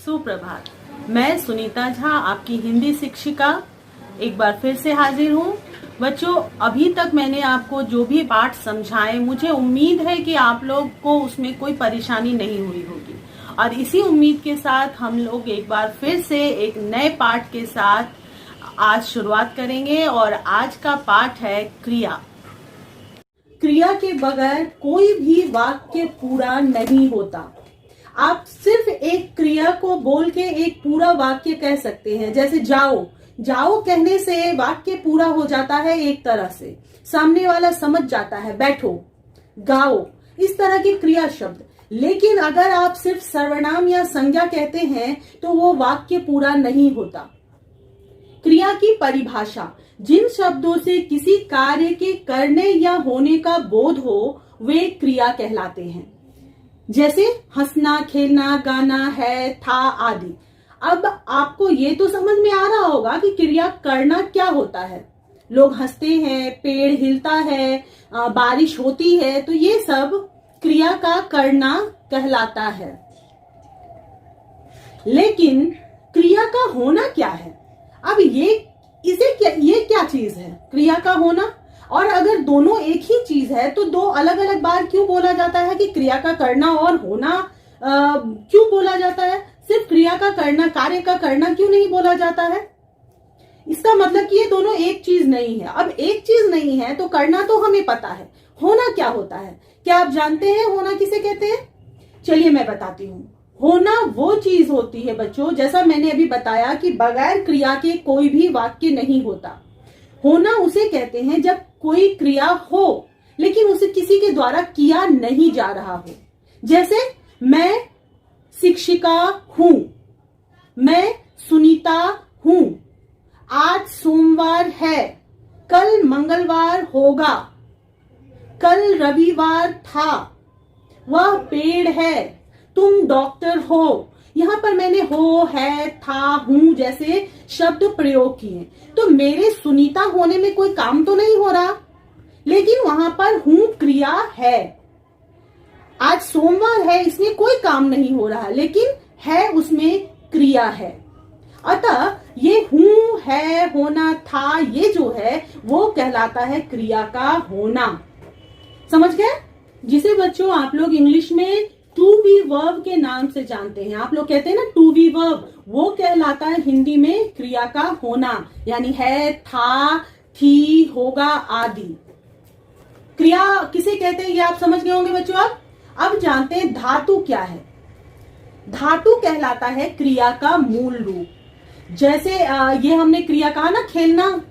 सुप्रभात। मैं सुनीता झा, आपकी हिंदी शिक्षिका, एक बार फिर से हाजिर हूँ। बच्चों, अभी तक मैंने आपको जो भी पाठ समझाए, मुझे उम्मीद है कि आप लोग को उसमें कोई परेशानी नहीं हुई होगी। और इसी उम्मीद के साथ हम लोग एक बार फिर से एक नए पाठ के साथ आज शुरुआत करेंगे। और आज का पाठ है क्रिया। क्रिया के बगैर कोई भी वाक्य पूरा नहीं होता। आप सिर्फ एक क्रिया को बोल के एक पूरा वाक्य कह सकते हैं। जैसे जाओ, जाओ कहने से वाक्य पूरा हो जाता है एक तरह से, सामने वाला समझ जाता है। बैठो, गाओ, इस तरह के क्रिया शब्द। लेकिन अगर आप सिर्फ सर्वनाम या संज्ञा कहते हैं तो वो वाक्य पूरा नहीं होता। क्रिया की परिभाषा: जिन शब्दों से किसी कार्य के करने या होने का बोध हो वे क्रिया कहलाते हैं। जैसे हंसना, खेलना, गाना, है, था आदि। अब आपको ये तो समझ में आ रहा होगा कि क्रिया करना क्या होता है। लोग हंसते हैं, पेड़ हिलता है, बारिश होती है, तो ये सब क्रिया का करना कहलाता है। लेकिन क्रिया का होना क्या है? अब ये क्या चीज है क्रिया का होना? और अगर दोनों एक ही चीज है तो दो अलग अलग बार क्यों बोला जाता है कि क्रिया का करना और होना क्यों बोला जाता है? सिर्फ क्रिया का करना, कार्य का करना क्यों नहीं बोला जाता है? इसका मतलब कि ये दोनों एक चीज नहीं है। अब एक चीज नहीं है तो करना तो हमें पता है, होना क्या होता है? क्या आप जानते हैं होना किसे कहते हैं? चलिए मैं बताती हूँ। होना वो चीज होती है बच्चों, जैसा मैंने अभी बताया कि बगैर क्रिया के कोई भी वाक्य नहीं होता। होना उसे कहते हैं जब कोई क्रिया हो लेकिन उसे किसी के द्वारा किया नहीं जा रहा हो। जैसे मैं शिक्षिका हूं, मैं सुनीता हूं, आज सोमवार है, कल मंगलवार होगा, कल रविवार था, वह पेड़ है, तुम डॉक्टर हो। यहां पर मैंने हो, है, था, हूं जैसे शब्द प्रयोग किए। तो मेरे सुनीता होने में कोई काम तो नहीं हो रहा, लेकिन वहां पर हूं क्रिया है। आज सोमवार है, इसमें कोई काम नहीं हो रहा, लेकिन है उसमें क्रिया है। अतः ये हूं, है, होना, था, ये जो है वो कहलाता है क्रिया का होना। समझ गए? जिसे बच्चों आप लोग इंग्लिश में टू बी वर्ब के नाम से जानते हैं। आप लोग कहते हैं ना टू बी वर्ब, वो कहलाता है हिंदी में क्रिया का होना, यानी है, था, थी, होगा आदि। क्रिया किसे कहते हैं ये आप समझ गए होंगे बच्चों। अब जानते हैं धातु क्या है। धातु कहलाता है क्रिया का मूल रूप। जैसे ये हमने क्रिया कहा ना, खेलना,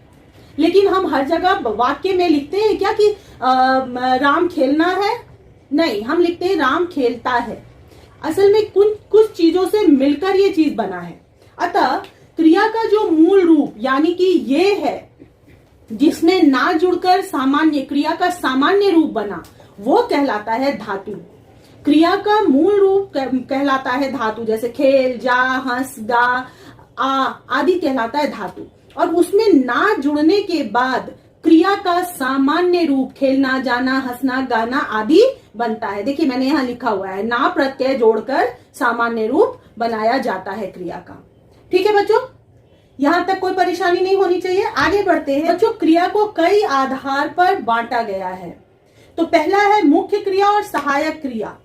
लेकिन हम हर जगह वाक्य में लिखते हैं क्या कि राम खेलना है? नहीं, हम लिखते हैं राम खेलता है। असल में कुछ चीजों से मिलकर ये चीज बना है। अतः क्रिया का जो मूल रूप यानी कि ये है जिसमें ना जुड़कर सामान्य क्रिया का सामान्य रूप बना, वो कहलाता है धातु। क्रिया का मूल रूप कहलाता है धातु। जैसे खेल, जा, हंस, गा, आदि कहलाता है धातु। और उसमें ना जुड़ने के बाद क्रिया का सामान्य रूप खेलना, जाना, हंसना, गाना आदि बनता है। देखिए मैंने यहाँ लिखा हुआ है, ना प्रत्यय जोड़कर सामान्य रूप बनाया जाता है क्रिया का। ठीक है बच्चों, यहाँ तक कोई परेशानी नहीं होनी चाहिए। आगे बढ़ते हैं बच्चों। क्रिया को कई आधार पर बांटा गया है। तो पहला है मुख्य क्रिया और सहायक क्रिया।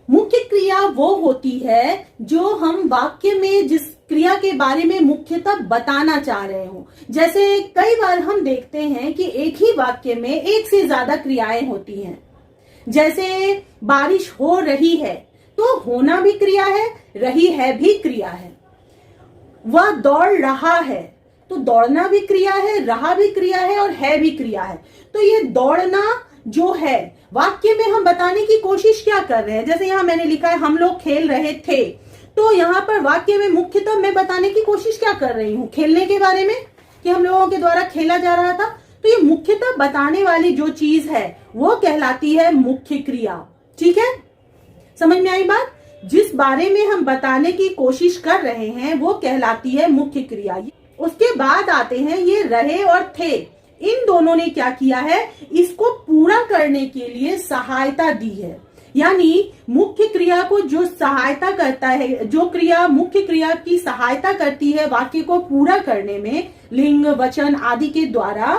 मुख्य क्रिया वो होती है जो हम वाक्य में जिस क्रिया के बारे में मुख्यतः बताना चाह रहे हो। जैसे कई बार हम देखते हैं कि एक ही वाक्य में एक से ज्यादा क्रियाएं होती हैं। जैसे बारिश हो रही है, तो होना भी क्रिया है, रही है भी क्रिया है। वह दौड़ रहा है, तो दौड़ना भी क्रिया है, रहा भी क्रिया है और है भी क्रिया है। तो ये दौड़ना जो है वाक्य में हम बताने की कोशिश क्या कर रहे हैं? जैसे यहाँ मैंने लिखा है हम लोग खेल रहे थे, तो यहाँ पर वाक्य में मुख्यतः मैं बताने की कोशिश क्या कर रही हूँ? खेलने के बारे में, कि हम लोगों के द्वारा खेला जा रहा था। तो ये मुख्यतः बताने वाली जो चीज है वो कहलाती है मुख्य क्रिया। ठीक है, समझ में आई बात? जिस बारे में हम बताने की कोशिश कर रहे हैं वो कहलाती है मुख्य क्रिया। उसके बाद आते हैं ये रहे और थे। इन दोनों ने क्या किया है? इसको पूरा करने के लिए सहायता दी है। यानी मुख्य क्रिया को जो सहायता करता है, जो क्रिया मुख्य क्रिया की सहायता करती है वाक्य को पूरा करने में, लिंग वचन आदि के द्वारा,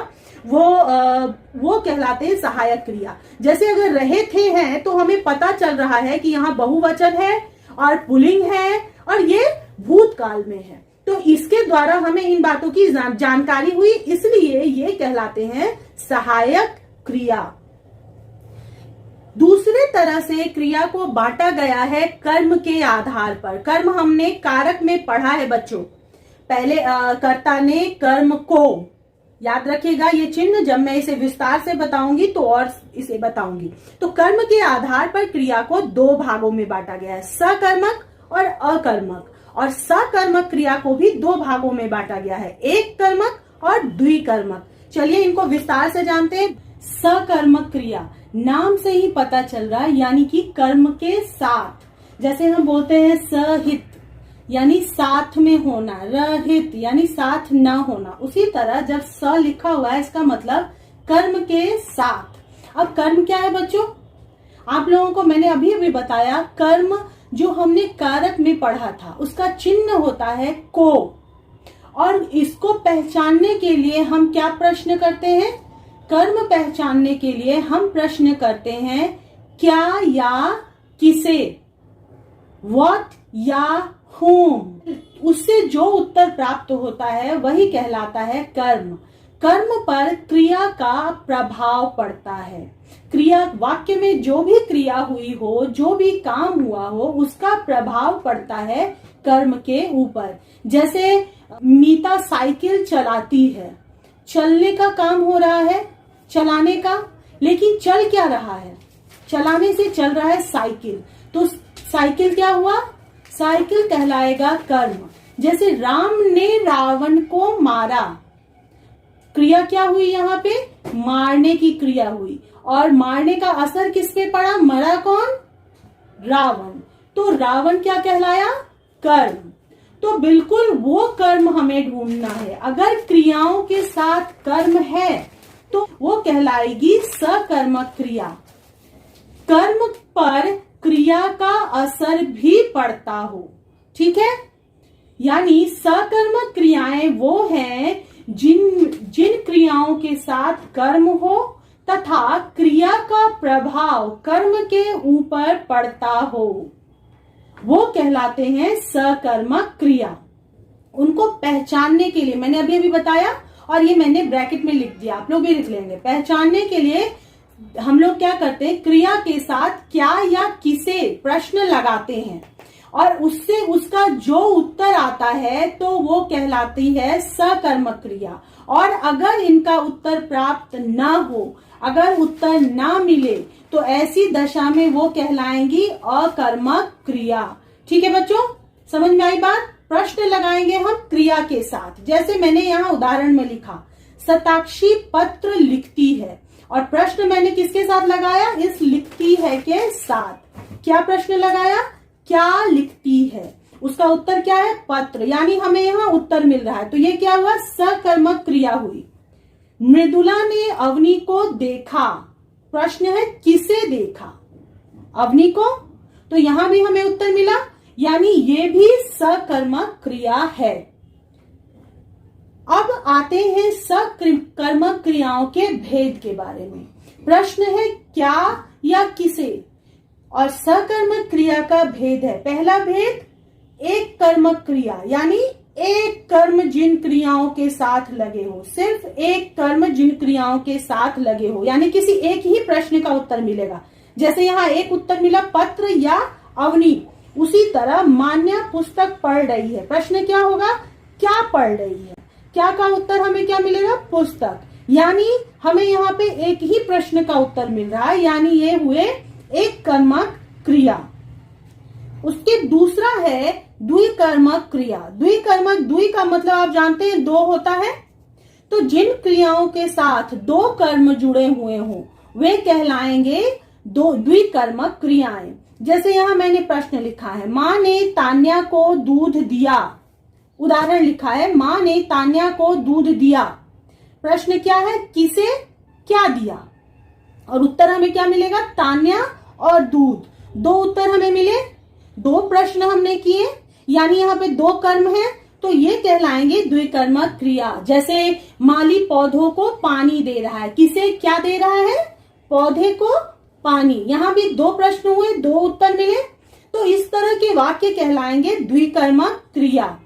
वो कहलाते हैं सहायक क्रिया। जैसे अगर रहे थे हैं तो हमें पता चल रहा है कि यहाँ बहुवचन है और पुल्लिंग है और ये भूतकाल में है, तो इसके द्वारा हमें इन बातों की जानकारी हुई, इसलिए ये कहलाते हैं सहायक क्रिया। दूसरे तरह से क्रिया को बांटा गया है कर्म के आधार पर। कर्म हमने कारक में पढ़ा है बच्चों, पहले कर्ता ने कर्म को, याद रखिएगा ये चिन्ह, जब मैं इसे विस्तार से बताऊंगी तो और इसे बताऊंगी। तो कर्म के आधार पर क्रिया को दो भागों में बांटा गया है, सकर्मक और अकर्मक, और सकर्मक क्रिया को भी दो भागों में बांटा गया है, एक कर्मक और द्विकर्मक। चलिए इनको विस्तार से जानते हैं। सकर्मक क्रिया, नाम से ही पता चल रहा है, यानी कि कर्म के साथ, जैसे हम बोलते हैं सहित यानी साथ में होना, रहित यानी साथ न होना, उसी तरह जब स लिखा हुआ है इसका मतलब कर्म के साथ। अब कर्म क्या है बच्चों? आप लोगों को मैंने अभी अभी बताया, कर्म जो हमने कारक में पढ़ा था उसका चिन्ह होता है को, और इसको पहचानने के लिए हम क्या प्रश्न करते हैं? कर्म पहचानने के लिए हम प्रश्न करते हैं क्या या किसे, व्हाट या whom। उससे जो उत्तर प्राप्त होता है वही कहलाता है कर्म। कर्म पर क्रिया का प्रभाव पड़ता है। क्रिया, वाक्य में जो भी क्रिया हुई हो, जो भी काम हुआ हो, उसका प्रभाव पड़ता है कर्म के ऊपर। जैसे मीता साइकिल चलाती है, चलने का काम हो रहा है, चलाने का, लेकिन चल क्या रहा है? चलाने से चल रहा है साइकिल, तो साइकिल क्या हुआ? साइकिल कहलाएगा कर्म। जैसे राम ने रावण को मारा, क्रिया क्या हुई? यहाँ पे मारने की क्रिया हुई, और मारने का असर किस पे पड़ा? मरा कौन? रावण। तो रावण क्या कहलाया? कर्म। तो बिल्कुल वो कर्म हमें ढूंढना है। अगर क्रियाओं के साथ कर्म है तो वो कहलाएगी सकर्मक क्रिया। कर्म पर क्रिया का असर भी पड़ता हो, ठीक है? यानी सकर्मक क्रियाएं वो हैं जिन क्रियाओं के साथ कर्म हो तथा क्रिया का प्रभाव कर्म के ऊपर पड़ता हो, वो कहलाते हैं सकर्मक क्रिया। उनको पहचानने के लिए मैंने अभी बताया, और ये मैंने ब्रैकेट में लिख दिया, आप लोग भी लिख लेंगे। पहचानने के लिए हम लोग क्या करते हैं? क्रिया के साथ क्या या किसे प्रश्न लगाते हैं, और उससे उसका जो उत्तर आता है तो वो कहलाती है सकर्मक क्रिया। और अगर इनका उत्तर प्राप्त न हो, अगर उत्तर न मिले, तो ऐसी दशा में वो कहलाएंगी अकर्मक क्रिया। ठीक है बच्चों, समझ में आई बात? प्रश्न लगाएंगे हम क्रिया के साथ। जैसे मैंने यहाँ उदाहरण में लिखा, शताक्षी पत्र लिखती है, और प्रश्न मैंने किसके साथ लगाया? इस लिखती है के साथ। क्या प्रश्न लगाया? क्या लिखती है? उसका उत्तर क्या है? पत्र। यानी हमें यहाँ उत्तर मिल रहा है, तो ये क्या हुआ? सकर्मक क्रिया हुई। मृदुला ने अवनी को देखा, प्रश्न है किसे देखा? अवनी को। तो यहां भी हमें उत्तर मिला, यानी ये भी सकर्मक क्रिया है। अब आते हैं सकर्मक क्रियाओं के भेद के बारे में। प्रश्न है क्या या किसे, और सकर्मक क्रिया का भेद है। पहला भेद, एक कर्मक क्रिया, यानी एक कर्म जिन क्रियाओं के साथ लगे हो, सिर्फ एक कर्म जिन क्रियाओं के साथ लगे हो, यानी किसी एक ही प्रश्न का उत्तर मिलेगा। जैसे यहाँ एक उत्तर मिला पत्र या अवनी, उसी तरह मान्या पुस्तक पढ़ रही है, प्रश्न क्या होगा? क्या पढ़ रही है? क्या का उत्तर हमें क्या मिलेगा? पुस्तक। यानी हमें यहाँ पे एक ही प्रश्न का उत्तर मिल रहा है, यानी ये हुए एक कर्मक क्रिया। उसके दूसरा है द्विकर्मक क्रिया। द्विकर्मक, द्वि का मतलब आप जानते हैं दो होता है, तो जिन क्रियाओं के साथ दो कर्म जुड़े हुए हों वे कहलाएंगे दो द्विकर्मक क्रियाएं। जैसे यहाँ मैंने प्रश्न लिखा है, माँ ने तान्या को दूध दिया। उदाहरण लिखा है, माँ ने तान्या को दूध दिया। प्रश्न क्या है? किसे क्या दिया? और उत्तर हमें क्या मिलेगा? तान्या और दूध। दो उत्तर हमें मिले, दो प्रश्न हमने किए, यानी यहाँ पे दो कर्म है, तो ये कहलाएंगे द्विकर्मक क्रिया। जैसे माली पौधों को पानी दे रहा है, किसे क्या दे रहा है? पौधे को पानी। यहाँ भी दो प्रश्न हुए, दो उत्तर मिले, तो इस तरह के वाक्य कहलाएंगे द्विकर्मक क्रिया।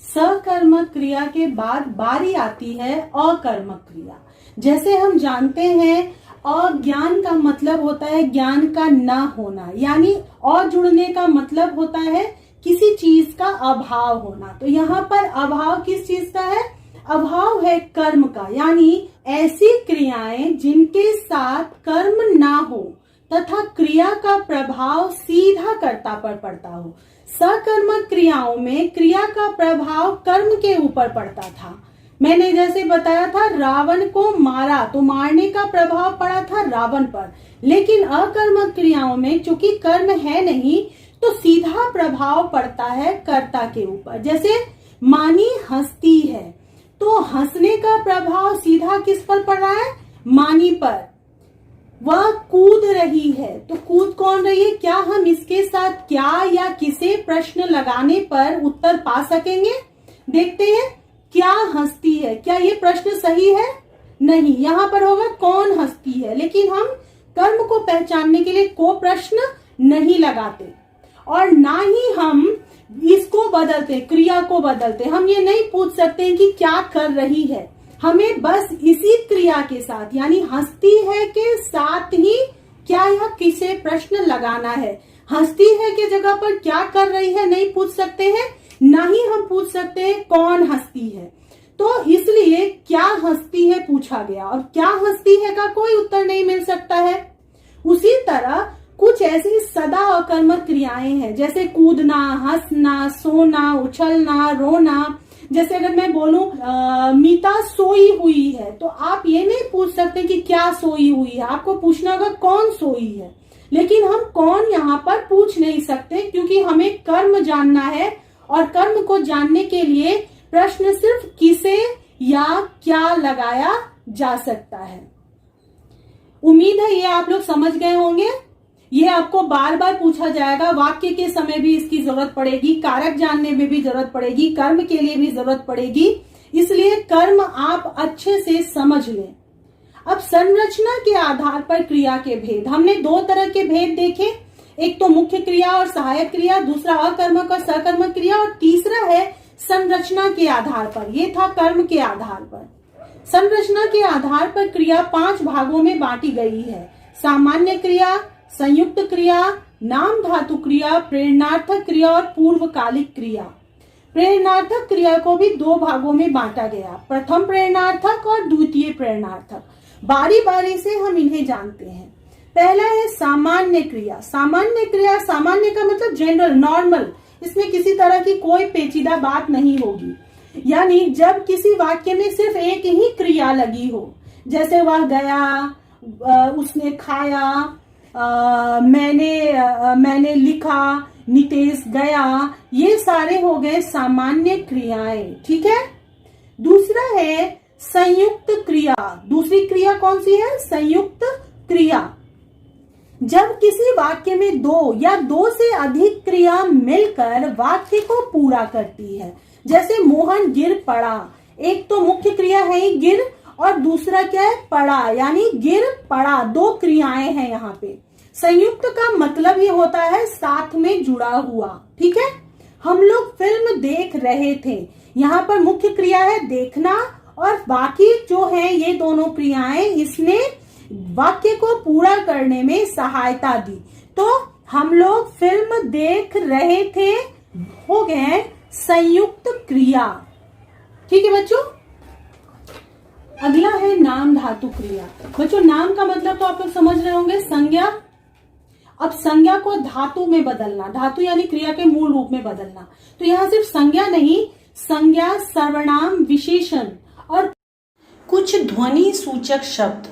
सकर्मक क्रिया के बाद बारी आती है अकर्मक क्रिया। जैसे हम जानते हैं अज्ञान का मतलब होता है ज्ञान का न होना, यानी और जुड़ने का मतलब होता है किसी चीज का अभाव होना। तो यहाँ पर अभाव किस चीज का है? अभाव है कर्म का, यानी ऐसी क्रियाएं जिनके साथ कर्म ना हो तथा क्रिया का प्रभाव सीधा कर्ता पर पड़ता हो। सकर्मक क्रियाओं में क्रिया का प्रभाव कर्म के ऊपर पड़ता था। मैंने जैसे बताया था रावण को मारा तो मारने का प्रभाव पड़ा था रावण पर, लेकिन अकर्मक क्रियाओं में चूंकि कर्म है नहीं तो सीधा प्रभाव पड़ता है कर्ता के ऊपर। जैसे मानी हंसती है तो हंसने का प्रभाव सीधा किस पर पड़ रहा है? मानी पर। वह कूद रही है तो कूद कौन रही है? क्या हम इसके साथ क्या या किसे प्रश्न लगाने पर उत्तर पा सकेंगे? देखते हैं। क्या हंसती है, क्या ये प्रश्न सही है? नहीं, यहाँ पर होगा कौन हंसती है, लेकिन हम कर्म को पहचानने के लिए को प्रश्न नहीं लगाते और ना ही हम इसको बदलते, क्रिया को बदलते। हम ये नहीं पूछ सकते कि क्या कर रही है, हमें बस इसी क्रिया के साथ यानी हंसती है के साथ ही क्या या किसे प्रश्न लगाना है। हंसती है के जगह पर क्या कर रही है नहीं पूछ सकते हैं, ना ही हम पूछ सकते हैं कौन हंसती है। तो इसलिए क्या हंसती है पूछा गया और क्या हंसती है का कोई उत्तर नहीं मिल सकता है। उसी तरह कुछ ऐसी सदा अकर्मक क्रियाएं हैं, जैसे कूदना, हंसना, सोना, उछलना, रोना। जैसे अगर मैं बोलूं मीता सोई हुई है तो आप ये नहीं पूछ सकते कि क्या सोई हुई है, आपको पूछना होगा कौन सोई है। लेकिन हम कौन यहाँ पर पूछ नहीं सकते क्योंकि हमें कर्म जानना है और कर्म को जानने के लिए प्रश्न सिर्फ किसे या क्या लगाया जा सकता है। उम्मीद है ये आप लोग समझ गए होंगे। ये आपको बार बार पूछा जाएगा, वाक्य के समय भी इसकी जरूरत पड़ेगी, कारक जानने में भी जरूरत पड़ेगी, कर्म के लिए भी जरूरत पड़ेगी, इसलिए कर्म आप अच्छे से समझ लें। अब संरचना के आधार पर क्रिया के भेद, हमने दो तरह के भेद देखे, एक तो मुख्य क्रिया और सहायक क्रिया, दूसरा अकर्मक और सकर्मक क्रिया, और तीसरा है संरचना के आधार पर, ये था कर्म के आधार पर। संरचना के आधार पर क्रिया 5 भागों में बांटी गई है। सामान्य क्रिया, संयुक्त क्रिया, नाम धातु क्रिया, प्रेरणार्थक क्रिया और पूर्वकालिक क्रिया। प्रेरणार्थक क्रिया को भी 2 भागों में बांटा गया, प्रथम प्रेरणार्थक और द्वितीय प्रेरणार्थक। बारी बारी से हम इन्हें जानते हैं। पहला है सामान्य क्रिया। सामान्य क्रिया, सामान्य का मतलब जनरल, नॉर्मल, इसमें किसी तरह की कोई पेचीदा बात नहीं होगी। यानी जब किसी वाक्य में सिर्फ एक ही क्रिया लगी हो, जैसे वह गया, उसने खाया, मैंने लिखा, नितेश गया, ये सारे हो गए सामान्य क्रियाएं। ठीक है। दूसरा है संयुक्त क्रिया। दूसरी क्रिया कौन सी है? संयुक्त क्रिया। जब किसी वाक्य में 2 या 2 से अधिक क्रिया मिलकर वाक्य को पूरा करती है। जैसे मोहन गिर पड़ा, एक तो मुख्य क्रिया है ही गिर और दूसरा क्या है? पड़ा, यानी गिर पड़ा, 2 क्रियाएं हैं यहाँ पे। संयुक्त का मतलब ये होता है साथ में जुड़ा हुआ। ठीक है। हम लोग फिल्म देख रहे थे, यहाँ पर मुख्य क्रिया है देखना और बाकी जो है ये दोनों क्रियाएं इसने वाक्य को पूरा करने में सहायता दी। तो हम लोग फिल्म देख रहे थे हो गए संयुक्त क्रिया। ठीक है बच्चों। अगला है नाम धातु क्रिया। बच्चों नाम का मतलब तो आप लोग समझ रहे होंगे, संज्ञा। अब संज्ञा को धातु में बदलना, धातु यानी क्रिया के मूल रूप में बदलना। तो यहाँ सिर्फ संज्ञा नहीं, संज्ञा, सर्वनाम, विशेषण और कुछ ध्वनि सूचक शब्द,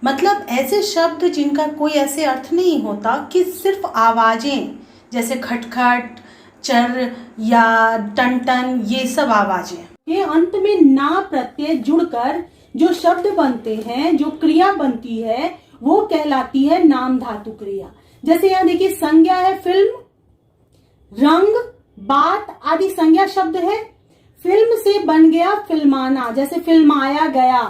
मतलब ऐसे शब्द जिनका कोई ऐसे अर्थ नहीं होता कि सिर्फ आवाजें, जैसे खटखट, चर या टन टन, ये सब आवाजें। ये अंत में ना प्रत्यय जुड़कर जो शब्द बनते हैं, जो क्रिया बनती है, वो कहलाती है नाम धातु क्रिया। जैसे यहाँ देखिए संज्ञा है फिल्म, रंग, बात आदि संज्ञा शब्द है। फिल्म से बन गया फिल्माना, जैसे फिल्माया गया,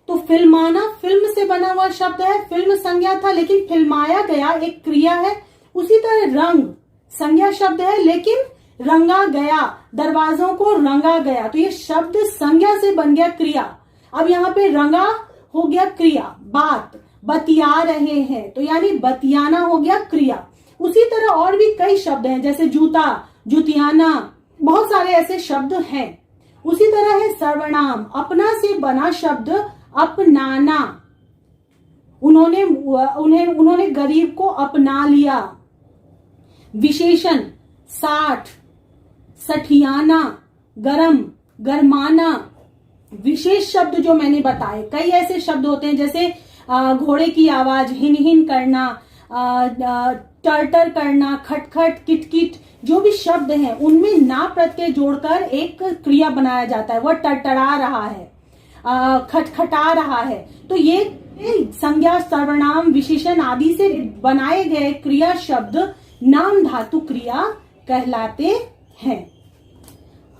तो फिल्माना फिल्म से बना हुआ शब्द है, फिल्म संज्ञा था लेकिन फिल्माया गया एक क्रिया है। उसी तरह रंग संज्ञा शब्द है लेकिन रंगा गया, दरवाजों को रंगा गया, तो ये शब्द संज्ञा से बन गया क्रिया। अब यहाँ पे रंगा हो गया क्रिया। बात, बतिया रहे हैं, तो यानी बतियाना हो गया क्रिया। उसी तरह और भी कई शब्द हैं, जैसे जूता, जुतियाना, बहुत सारे ऐसे शब्द हैं। उसी तरह है सर्वनाम, अपना से बना शब्द अपनाना, उन्होंने गरीब को अपना लिया। विशेषण साठ, सठियाना, गरम, गरमाना। विशेष शब्द जो मैंने बताए, कई ऐसे शब्द होते हैं जैसे घोड़े की आवाज, हिन हिन करना, टर्टर करना, खटखट, किटकिट, जो भी शब्द हैं उनमें ना प्रत्यय जोड़कर एक क्रिया बनाया जाता है। वह टरटरा रहा है, खटखटा रहा है, तो ये संज्ञा, सर्वनाम, विशेषण आदि से बनाए गए क्रिया शब्द नाम धातु क्रिया कहलाते हैं।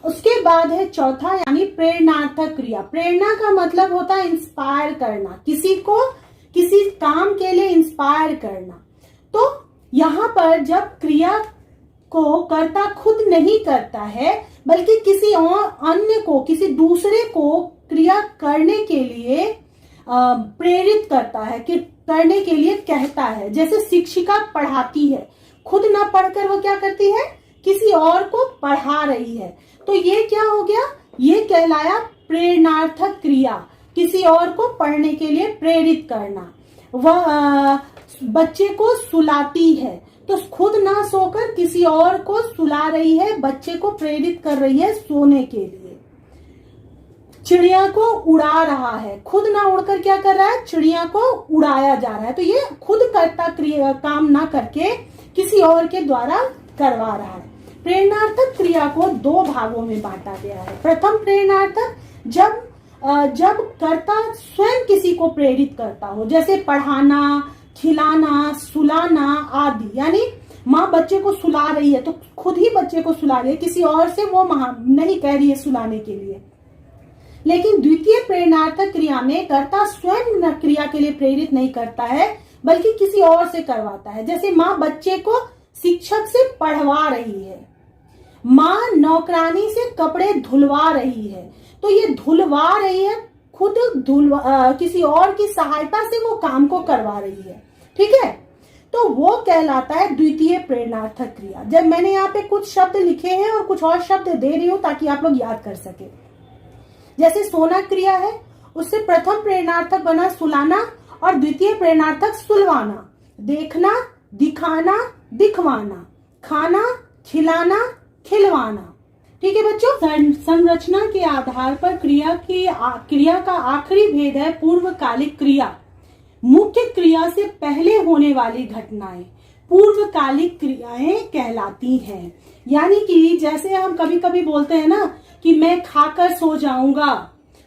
उसके बाद है चौथा यानी प्रेरणार्थक क्रिया। प्रेरणा का मतलब होता है इंस्पायर करना, किसी को किसी काम के लिए इंस्पायर करना। तो यहाँ पर जब क्रिया को कर्ता खुद नहीं करता है बल्कि किसी और अन्य को, किसी दूसरे को क्रिया करने के लिए प्रेरित करता है, कि करने के लिए कहता है। जैसे शिक्षिका पढ़ाती है, खुद ना पढ़कर वो क्या करती है, किसी और को पढ़ा रही है, तो ये क्या हो गया, ये कहलाया प्रेरणार्थक क्रिया, किसी और को पढ़ने के लिए प्रेरित करना। वह बच्चे को सुलाती है, तो खुद ना सोकर किसी और को सुला रही है, बच्चे को प्रेरित कर रही है सोने के लिए। चिड़िया को उड़ा रहा है, खुद ना उड़कर क्या कर रहा है, चिड़िया को उड़ाया जा रहा है, तो ये खुद करता क्रिया काम ना करके किसी और के द्वारा करवा रहा है। प्रेरणार्थक क्रिया को दो भागों में बांटा गया है। प्रथम प्रेरणार्थक जब कर्ता स्वयं किसी को प्रेरित करता हो, जैसे पढ़ाना, खिलाना, सुलाना आदि। यानी माँ बच्चे को सुला रही है तो खुद ही बच्चे को सुला रही है, किसी और से वो नहीं कह रही है सुलाने के लिए। लेकिन द्वितीय प्रेरणार्थक क्रिया में कर्ता स्वयं क्रिया के लिए प्रेरित नहीं करता है बल्कि किसी और से करवाता है। जैसे माँ बच्चे को शिक्षक से पढ़वा रही है, माँ नौकरानी से कपड़े धुलवा रही है, तो ये धुलवा रही है, खुद किसी और की सहायता से वो काम को करवा रही है। ठीक है, तो वो कहलाता है द्वितीय प्रेरणार्थक क्रिया। जब मैंने यहाँ पे कुछ शब्द लिखे हैं और कुछ और शब्द दे रही हूं ताकि आप लोग याद कर सके। जैसे सोना क्रिया है, उससे प्रथम प्रेरणार्थक बना सुलाना और द्वितीय प्रेरणार्थक सुलवाना, देखना, दिखाना, दिखवाना, खाना, खिलाना, खिलवाना। ठीक है बच्चों, संरचना के आधार पर क्रिया का आखिरी भेद है पूर्वकालिक क्रिया। मुख्य क्रिया से पहले होने वाली घटनाएं पूर्वकालिक क्रियाएं कहलाती हैं। यानी कि जैसे हम कभी कभी बोलते हैं ना कि मैं खाकर सो जाऊंगा,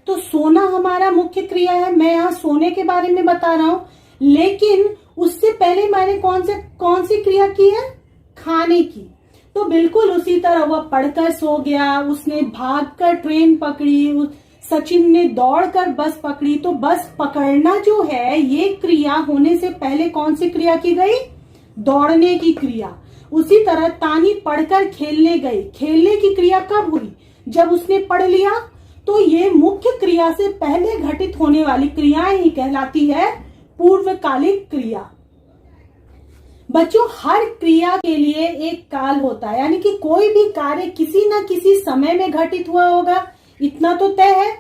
तो सोना हमारा मुख्य क्रिया है, मैं यहाँ सोने के बारे में बता रहा हूं, लेकिन उससे पहले मैंने कौन सी क्रिया की है, खाने की। तो बिल्कुल उसी तरह वह पढ़कर सो गया, उसने भागकर ट्रेन पकड़ी, सचिन ने दौड़कर बस पकड़ी, तो बस पकड़ना जो है ये क्रिया होने से पहले कौन सी क्रिया की गई, दौड़ने की क्रिया। उसी तरह तानी पढ़कर खेलने गई, खेलने की क्रिया कब हुई, जब उसने पढ़ लिया। तो ये मुख्य क्रिया से पहले घटित होने वाली क्रियाएं ही कहलाती है पूर्वकालिक क्रिया। बच्चों, हर क्रिया के लिए एक काल होता है, यानी कि कोई भी कार्य किसी न किसी समय में घटित हुआ होगा, इतना तो तय है।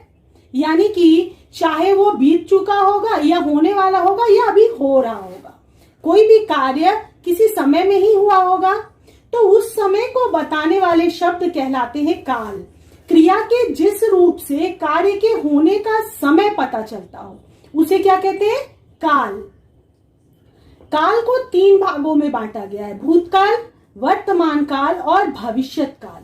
यानी कि चाहे वो बीत चुका होगा या होने वाला होगा या अभी हो रहा होगा, कोई भी कार्य किसी समय में ही हुआ होगा, तो उस समय को बताने वाले शब्द कहलाते हैं काल। क्रिया के जिस रूप से कार्य के होने का समय पता चलता हो उसे क्या कहते हैं, काल। काल को तीन भागों में बांटा गया है, भूतकाल, वर्तमान काल और भविष्यत काल।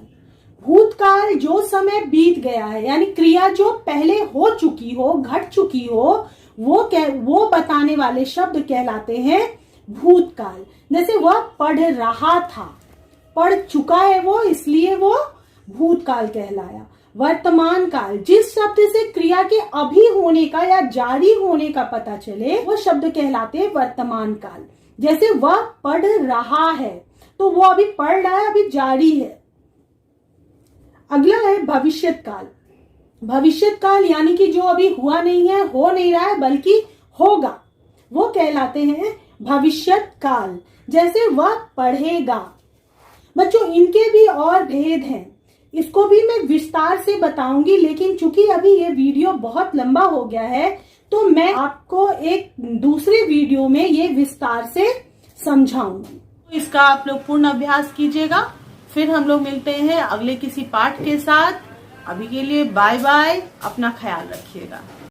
भूतकाल जो समय बीत गया है, यानी क्रिया जो पहले हो चुकी हो, घट चुकी हो, वो बताने वाले शब्द कहलाते हैं भूतकाल। जैसे वह पढ़ रहा था, पढ़ चुका है वो, इसलिए वो भूतकाल कहलाया। वर्तमान काल, जिस शब्द से क्रिया के अभी होने का या जारी होने का पता चले वो शब्द कहलाते हैं वर्तमान काल। जैसे वह पढ़ रहा है, तो वो अभी पढ़ रहा है, अभी जारी है। अगला है भविष्यत काल। भविष्यत काल यानी कि जो अभी हुआ नहीं है, हो नहीं रहा है, बल्कि होगा, वो कहलाते हैं भविष्यत काल। जैसे वह पढ़ेगा। बच्चों, इनके भी और भेद हैं, इसको भी मैं विस्तार से बताऊंगी, लेकिन चूंकि अभी ये वीडियो बहुत लंबा हो गया है तो मैं आपको एक दूसरे वीडियो में ये विस्तार से समझाऊंगी। तो इसका आप लोग पूर्ण अभ्यास कीजिएगा। फिर हम लोग मिलते हैं अगले किसी पाठ के साथ। अभी के लिए बाय बाय, अपना ख्याल रखिएगा।